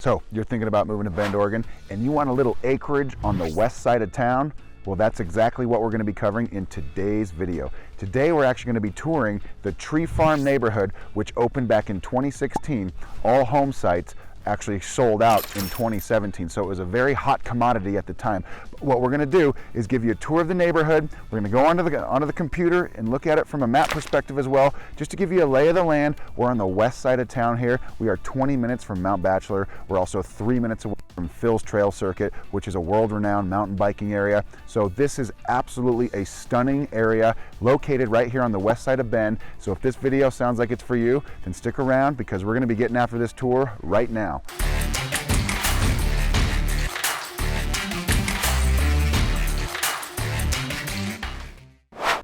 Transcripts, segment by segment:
So you're thinking about moving to Bend, Oregon, and you want a little acreage on the west side of town? Well, that's exactly what we're going to be covering in today's video. Today we're actually going to be touring the Tree Farm neighborhood, which opened back in 2016. All home sites actually sold out in 2017, so it was a very hot commodity at the time. But what we're going to do is give you a tour of the neighborhood. We're going to go onto the computer and look at it from a map perspective as well, just to give you a lay of the land. We're on the west side of town here. We are 20 minutes from Mt Bachelor. We're also 3 minutes away from Phil's Trail Circuit, which is a world-renowned mountain biking area. So this is absolutely a stunning area located right here on the west side of Bend. So if this video sounds like it's for you, then stick around, because we're going to be getting after this tour right now.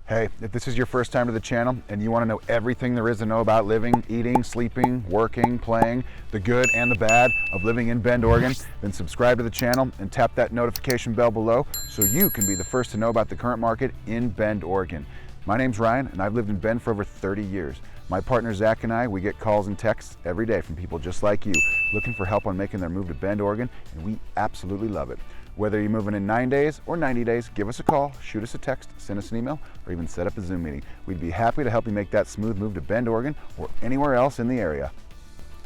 Hey, if this is your first time to the channel and you want to know everything there is to know about living, eating, sleeping, working, playing, the good and the bad of living in Bend, Oregon, then subscribe to the channel and tap that notification bell below so you can be the first to know about the current market in Bend, Oregon. My name's Ryan, and I've lived in Bend for over 30 years. My partner Zach and I, we get calls and texts every day from people just like you, looking for help on making their move to Bend, Oregon, and we absolutely love it. Whether you're moving in 9 days or 90 days, give us a call, shoot us a text, send us an email, or even set up a Zoom meeting. We'd be happy to help you make that smooth move to Bend, Oregon, or anywhere else in the area.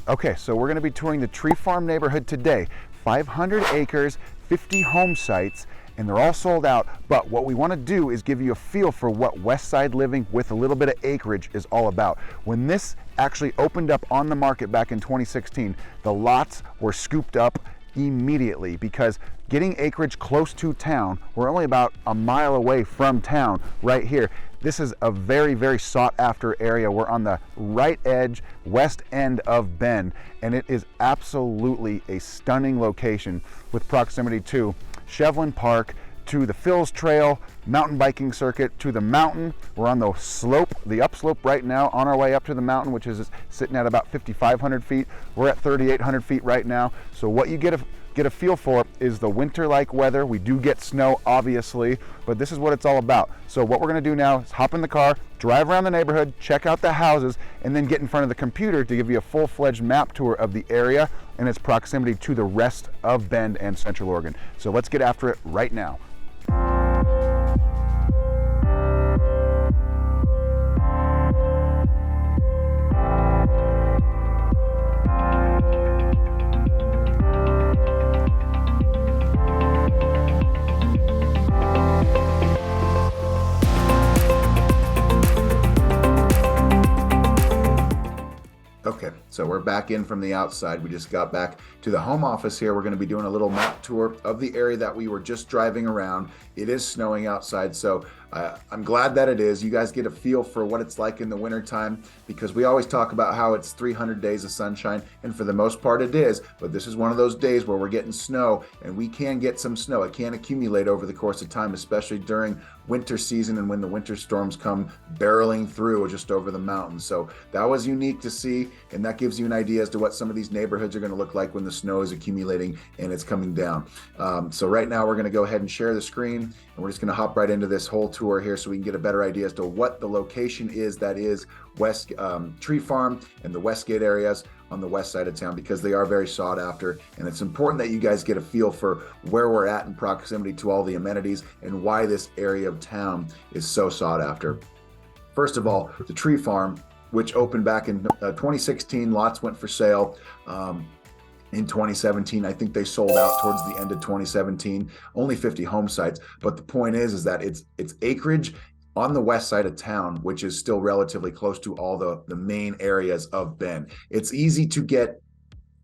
Okay, so we're going to be touring the Tree Farm neighborhood today. 500 acres, 50 home sites, and they're all sold out. But what we want to do is give you a feel for what Westside living with a little bit of acreage is all about. When this actually opened up on the market back in 2016, the lots were scooped up immediately, because getting acreage close to town, we're only about a mile away from town right here. This is a very, very sought after area. We're on the right edge, west end of Bend, and it is absolutely a stunning location with proximity to Shevlin Park, to the Phil's Trail, mountain biking circuit, to the mountain. We're on the slope, the upslope right now, on our way up to the mountain, which is sitting at about 5,500 feet. We're at 3,800 feet right now. So what you get a feel for is the winter-like weather. We do get snow, obviously, but this is what it's all about. So what we're gonna do now is hop in the car, drive around the neighborhood, check out the houses, and then get in front of the computer to give you a full-fledged map tour of the area and its proximity to the rest of Bend and Central Oregon. So let's get after it right now. Okay, so we're back in from the outside. We just got back to the home office here. We're going to be doing a little map tour of the area that we were just driving around. It is snowing outside, so I'm glad that it is. You guys get a feel for what it's like in the wintertime, because we always talk about how it's 300 days of sunshine, and for the most part it is, but this is one of those days where we're getting snow, and we can get some snow. It can accumulate over the course of time, especially during winter season and when the winter storms come barreling through just over the mountains. So that was unique to see, and that gives you an idea as to what some of these neighborhoods are going to look like when the snow is accumulating and it's coming down. So right now we're going to go ahead and share the screen, and we're just going to hop right into this whole tour here so we can get a better idea as to what the location is that is West Tree Farm and the Westgate areas on the west side of town, because they are very sought after, and it's important that you guys get a feel for where we're at in proximity to all the amenities and why this area of town is so sought after. First of all, the Tree Farm, which opened back in 2016, lots went for sale. In 2017, I think they sold out towards the end of 2017, only 50 home sites. But the point is that it's acreage on the west side of town, which is still relatively close to all the main areas of Bend. It's easy to get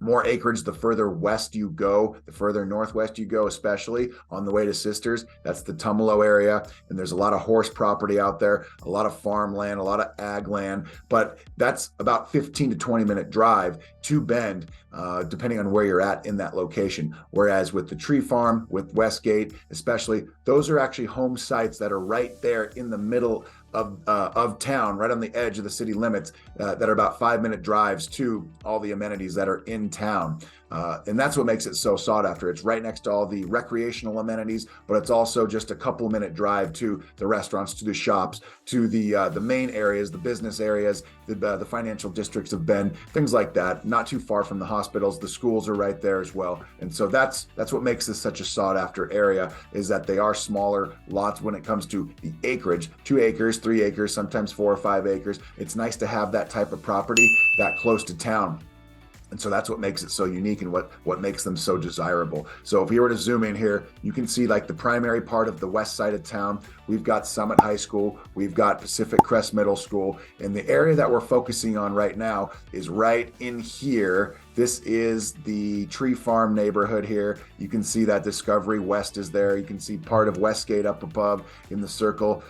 more acreage the further west you go, the further northwest you go, especially on the way to Sisters. That's the Tumalo area, and there's a lot of horse property out there, a lot of farmland, a lot of ag land, but that's about 15 to 20 minute drive to Bend, depending on where you're at in that location. Whereas with the Tree Farm, with Westgate especially, those are actually home sites that are right there in the middle of town, right on the edge of the city limits, that are about 5 minute drives to all the amenities that are in town. And that's what makes it so sought after. It's right next to all the recreational amenities, but it's also just a couple minute drive to the restaurants, to the shops, to the main areas, the business areas, the financial districts of Bend, things like that. Not too far from the hospitals. The schools are right there as well. And so that's what makes this such a sought after area, is that they are smaller lots when it comes to the acreage, 2 acres, 3 acres, sometimes 4 or 5 acres. It's nice to have that type of property that close to town. And so that's what makes it so unique and what makes them so desirable. So if you were to zoom in here, you can see like the primary part of the west side of town. We've got Summit High School, we've got Pacific Crest Middle School, and the area that we're focusing on right now is right in here. This is the Tree Farm neighborhood here. You can see that Discovery West is there. You can see part of Westgate up above in the circle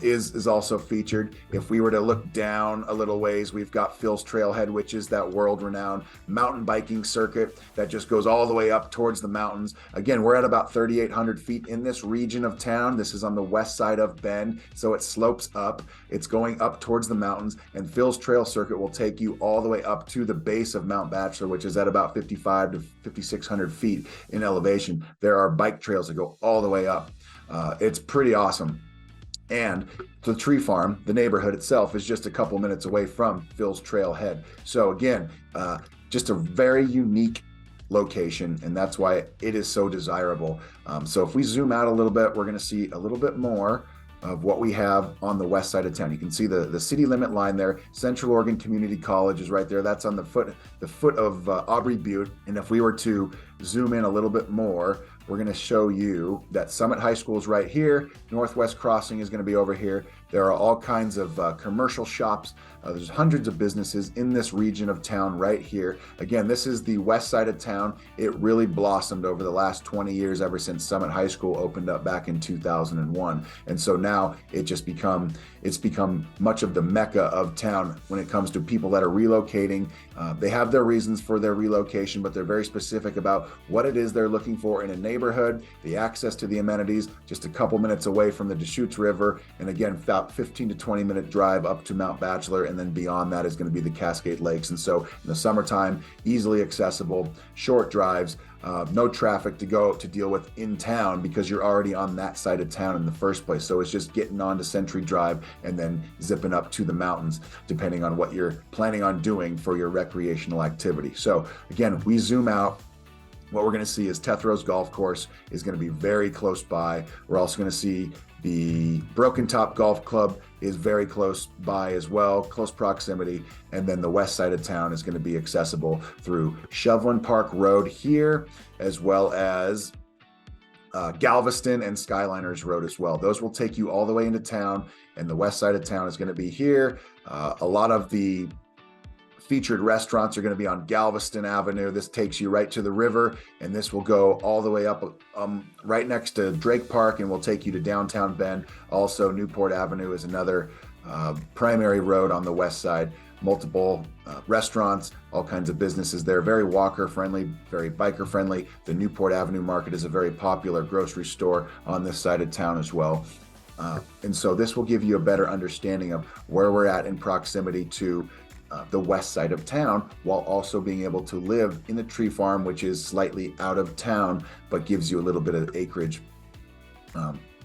is also featured. If we were to look down a little ways, we've got Phil's Trailhead, which is that world-renowned mountain biking circuit that just goes all the way up towards the mountains. Again, we're at about 3,800 feet in this region of town. This is on the west side of Bend, so it slopes up. It's going up towards the mountains, and Phil's Trail Circuit will take you all the way up to the base of Mount Bachelor, which is at about 5,500 to 5,600 feet in elevation. There are bike trails that go all the way up. It's pretty awesome. And the Tree Farm, the neighborhood itself, is just a couple minutes away from Phil's Trailhead. So again, just a very unique location, and that's why it is so desirable. So if we zoom out a little bit, we're going to see a little bit more of what we have on the west side of town. You can see the city limit line there. Central Oregon Community College is right there. That's on the foot of Aubrey Butte. And if we were to zoom in a little bit more, we're going to show you that Summit High School is right here. Northwest Crossing is going to be over here. There are all kinds of commercial shops. There's hundreds of businesses in this region of town right here. Again, this is the west side of town. It really blossomed over the last 20 years, ever since Summit High School opened up back in 2001. And so now it's become much of the mecca of town when it comes to people that are relocating. They have their reasons for their relocation, but they're very specific about what it is they're looking for in a neighborhood, the access to the amenities, just a couple minutes away from the Deschutes River, and again, about 15 to 20 minute drive up to Mount Bachelor, and then beyond that is going to be the Cascade Lakes. And so in the summertime, easily accessible, short drives, no traffic to deal with in town, because you're already on that side of town in the first place. So it's just getting onto Century Drive and then zipping up to the mountains, depending on what you're planning on doing for your recreational activity. So again, we zoom out. What we're going to see is Tethro's Golf Course is going to be very close by. We're also going to see the Broken Top Golf Club is very close by as well, close proximity. And then the west side of town is going to be accessible through Shovelin Park Road here, as well as Galveston and Skyliners Road as well. Those will take you all the way into town, and the west side of town is going to be here. A lot of the featured restaurants are going to be on Galveston Avenue. This takes you right to the river, and this will go all the way up right next to Drake Park, and will take you to downtown Bend. Also, Newport Avenue is another primary road on the west side. Multiple restaurants, all kinds of businesses there. Very walker friendly, very biker friendly. The Newport Avenue Market is a very popular grocery store on this side of town as well. And so this will give you a better understanding of where we're at in proximity to the west side of town, while also being able to live in the Tree Farm, which is slightly out of town, but gives you a little bit of acreage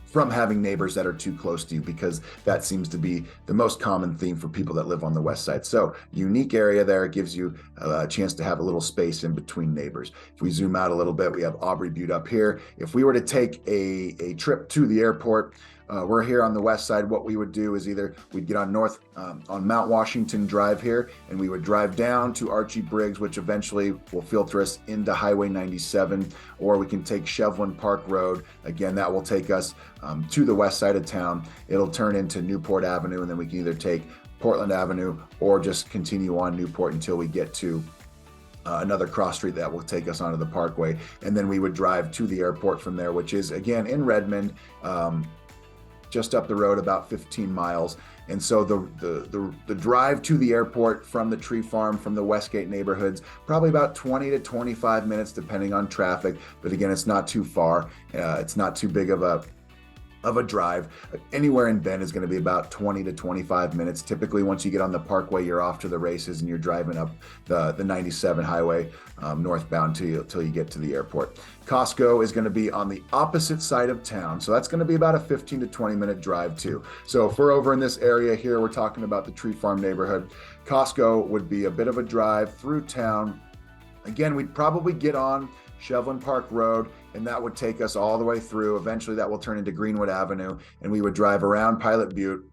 from having neighbors that are too close to you, because that seems to be the most common theme for people that live on the west side. So unique area there. It gives you a chance to have a little space in between neighbors. If we zoom out a little bit, we have Aubrey Butte up here. If we were to take a trip to the airport, we're here on the west side. What we would do is either we'd get on on Mount Washington Drive here, and we would drive down to Archie Briggs, which eventually will filter us into Highway 97, or we can take Shovelin Park Road. Again, that will take us to the west side of town. It'll turn into Newport Avenue, and then we can either take Portland Avenue or just continue on Newport until we get to another cross street that will take us onto the Parkway. And then we would drive to the airport from there, which is again in Redmond, just up the road about 15 miles. And so the drive to the airport from the Tree Farm, from the Westgate neighborhoods, probably about 20 to 25 minutes, depending on traffic. But again, it's not too far. It's not too big of of a drive. Anywhere in Bend is going to be about 20 to 25 minutes. Typically, once you get on the parkway, you're off to the races and you're driving up the 97 highway northbound till you get to the airport. Costco is going to be on the opposite side of town. So that's going to be about a 15 to 20 minute drive too. So if we're over in this area here, we're talking about the Tree Farm neighborhood. Costco would be a bit of a drive through town. Again, we'd probably get on Shevlin Park Road, and that would take us all the way through. Eventually that will turn into Greenwood Avenue, and we would drive around Pilot Butte,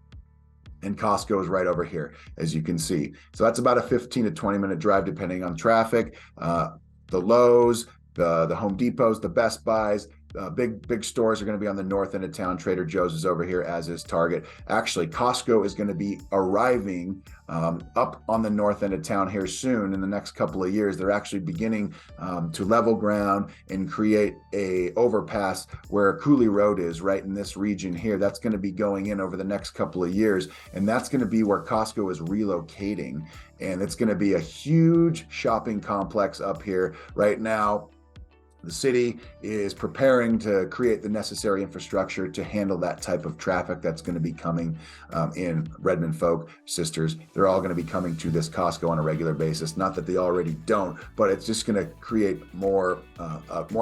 and Costco is right over here, as you can see. So that's about a 15 to 20 minute drive, depending on traffic. The Lowe's, the Home Depots, the Best Buys, big stores are going to be on the north end of town. Trader Joe's is over here, as is Target. Actually, Costco is going to be arriving up on the north end of town here soon. In the next couple of years, they're actually beginning to level ground and create a overpass where Cooley Road is, right in this region here. That's going to be going in over the next couple of years, and that's going to be where Costco is relocating, and it's going to be a huge shopping complex up here. Right now, the city is preparing to create the necessary infrastructure to handle that type of traffic that's going to be coming in. Redmond folk, sisters, they're all going to be coming to this Costco on a regular basis. Not that they already don't, but it's just going to create more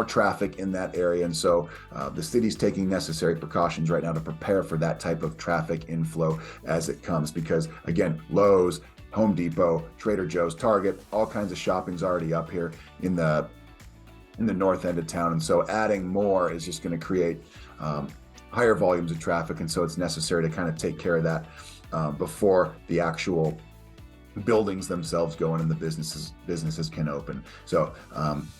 traffic in that area. And so the city's taking necessary precautions right now to prepare for that type of traffic inflow as it comes. Because again, Lowe's, Home Depot, Trader Joe's, Target, all kinds of shopping's already up here in the north end of town, and so adding more is just going to create higher volumes of traffic, and so it's necessary to kind of take care of that before the actual buildings themselves go in and the businesses can open. So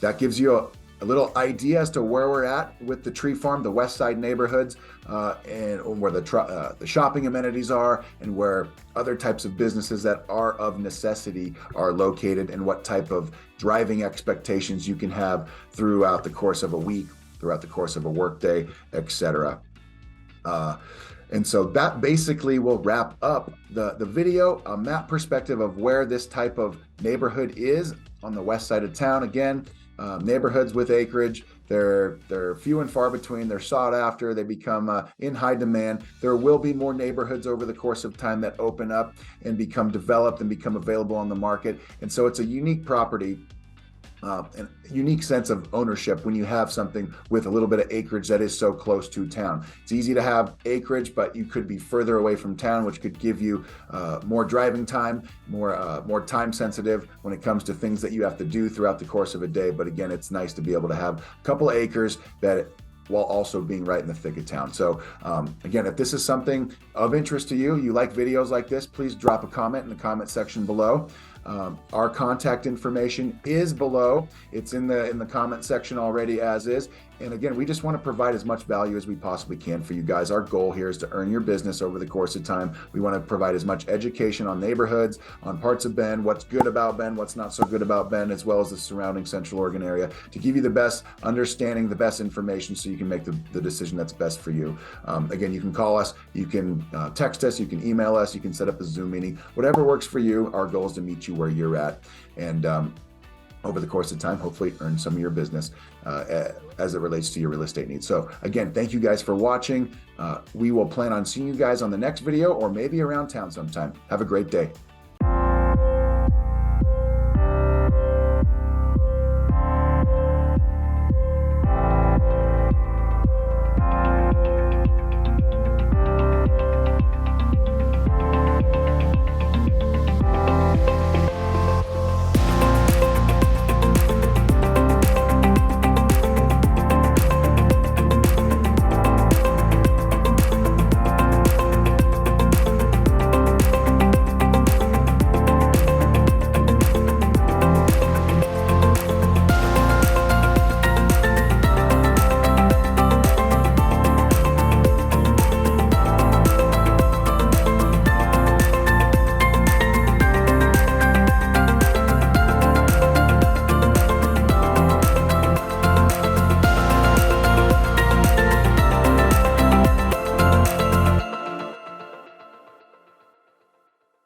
that gives you a little idea as to where we're at with the Tree Farm, the Westside neighborhoods, and where the shopping amenities are, and where other types of businesses that are of necessity are located, and what type of driving expectations you can have throughout the course of a week, throughout the course of a workday, etc. And so that basically will wrap up the video, a map perspective of where this type of neighborhood is on the west side of town. Again, neighborhoods with acreage, they're few and far between. They're sought after. They become in high demand. There will be more neighborhoods over the course of time that open up and become developed and become available on the market. And so it's a unique property, and unique sense of ownership when you have something with a little bit of acreage that is so close to town. It's easy to have acreage, but you could be further away from town, which could give you more driving time, more time sensitive when it comes to things that you have to do throughout the course of a day. But again, it's nice to be able to have a couple of acres that while also being right in the thick of town. So again, if this is something of interest to you, you like videos like this, please drop a comment in the comment section below. Our contact information is below. It's in the comment section already, as is. And again, we just want to provide as much value as we possibly can for you guys. Our goal here is to earn your business over the course of time. We want to provide as much education on neighborhoods, on parts of Bend, what's good about Bend, what's not so good about Bend, as well as the surrounding Central Oregon area, to give you the best understanding, the best information, so you can make the decision that's best for you. Again, you can call us, you can text us, you can email us, you can set up a Zoom meeting, whatever works for you. Our goal is to meet you where you're at, and over the course of time, hopefully earn some of your business as it relates to your real estate needs. So again, thank you guys for watching. We will plan on seeing you guys on the next video, or maybe around town sometime. Have a great day.